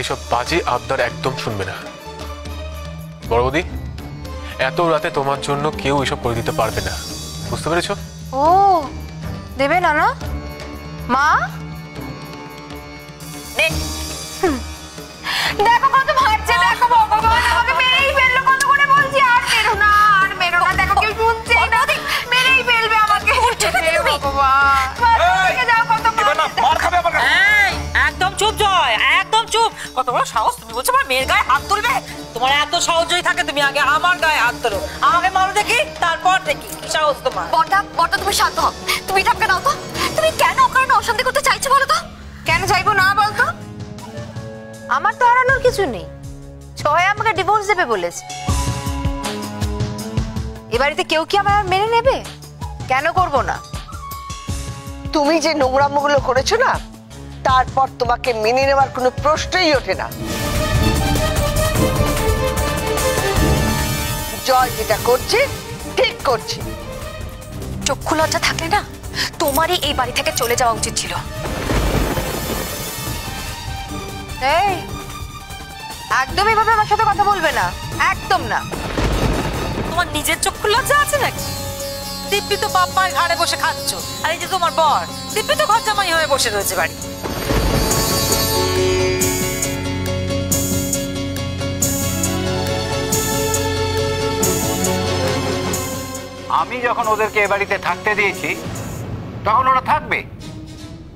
এসব বাজে আবদার একদম শুনবে না। বড় বৌদি, এত রাতে তোমার জন্য কেউ এসব করে দিতে পারবে না, বুঝতে পেরেছো? ও দেবে না না মা? দেখো কত ভাবছে, দেখো ভগবান আমাকে মেরেই ফেললো, কত করে বলছি আর মেরো না, আর মেরো না। দেখো কেউ শুনছে না, মেরেই ফেলবে আমাকে। ভগবান যাও, কত মার খাবে আমার কাছে। একদম চুপ জয়, একদম চুপ। কত বড় সাহস, তুমি বলছো আমার মেয়ের গায়ে হাত তুলবে? তোমার এত সহজই থাকে, তুমি আগে আমার গায়ে হাত তোলো, আমাকে মারো দেখি, তারপর দেখি কি সাহস তোমার। বটা বটা তুমি শান্ত হও, তুমি ঠাপকে দাও তো। তুমি কেন ওখানে অশান্তি করতে চাইছো বলো তো? কেন চাইবো না বলতো? আমার তো হারানোর কিছু নেই। ছয় আমাকে ডিভোর্স দেবে বলেছে। এ বাড়িতে কেউ কি আমার মেনে নেবে? কেন করব না? তুমি যে নোংরামগুলো করেছো না, তারপর তোমাকে মেনে নেওয়ার কোনো প্রশ্নই ওঠে না। জয় যেটা করছে ঠিক করছে। চক্ষু লজ্জা থাকলে না তোমারই এই বাড়ি থেকে চলে যাওয়া উচিত ছিল। এই একদম এভাবে আমার সাথে কথা বলবে না, একদম না। তোমার নিজের চক্ষু লজ্জা আছে নাকি? দিব্যি তো বাপ্পার ঘাড়ে বসে খাচ্ছ, আর এই যে তোমার বর দিব্যি তো ঘর জামাই হয়ে বসে রয়েছে বাড়ি। আমি যখন ওদেরকে এ বাড়িতে থাকতে দিয়েছি তখন ওরা থাকবে।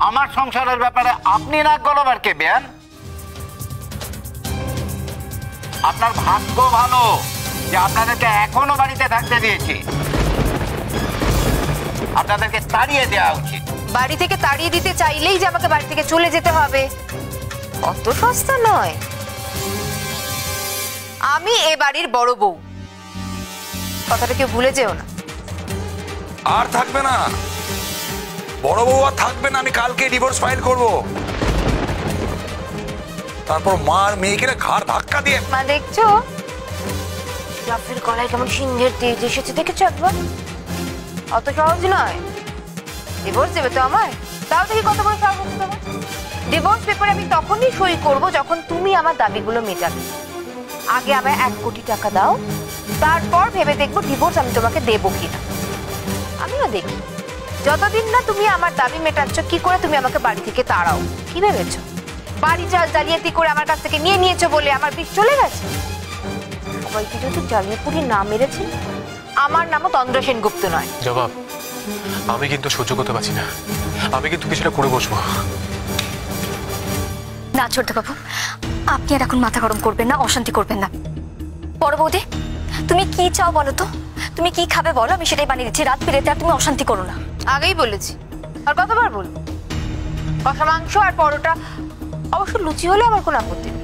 আমার সংসারের ব্যাপারে আপনি নাক গলাবার কে বেয়ান? আপনার ভাগ্য ভালো যে আপনাদেরকে এখনো বাড়িতে থাকতে দিয়েছি। আপনাদেরকে তাড়িয়ে দেওয়া উচিত। বাড়ি থেকে তাড়িয়ে দিতে চাইলেই যে আমাকে বাড়ি থেকে চলে যেতে হবে, অত সস্তা নয়। আমি এ বাড়ির বড় বউ, কথাটা কেউ ভুলে যেও না। আর থাকবে না, বড় বউ আর থাকবে না। আমি কালকে ডিভোর্স ফাইল করব, তারপর মার মেয়েকে ঘাড় ধাক্কা দিয়ে। মা দেখছো জাফের গলায় কেমন সিংহের তেজ এসেছে, দেখেছো একবার? অত সহজ নয়। ডিভোর্স দেবে তো আমায়? তাও দেখি কত বড় সাহস তোমার। ডিভোর্স পেপারে আমি তখনই সই করব যখন তুমি আমার দাবিগুলো মেটাবে। আগে আমায় 1 কোটি টাকা দাও, তারপর ভেবে দেখবো ডিভোর্স আমি তোমাকে দেবো কিনা। আমি না দেখি যতদিন না তুমি আমার দাবি মেটাচ্ছ, কি করে তুমি আমাকে বাড়ি থেকে তাড়াও। কি ভেবেছো বাড়ি জালিয়াতি করে আমার কাছ থেকে নিয়ে নিয়েছো বলে আমার বিষ চলে গেছে? সবাইকে যদি জালিয়াপুরি না মেরেছে, আমার নামও তন্দ্রা সেনগুপ্ত নয়। জবাব, আমি কিন্তু সহ্য করতে পারছি না, আমি কিন্তু কিছুটা করে বসবো। না ছোট বাবু, আপনি আর এখন মাথা গরম করবেন না, অশান্তি করবেন না। বড় বৌদি, তুমি কি চাও বলো তো? তুমি কি খাবে বলো, আমি সেটাই বানিয়ে দিচ্ছি। রাত বিরেতে আর তুমি অশান্তি করো না। আগেই বলেছি, আর কতবার বলবো? কষা মাংস আর পরোটা, অবশ্য লুচি হলে আমার কোনো আপত্তি নেই।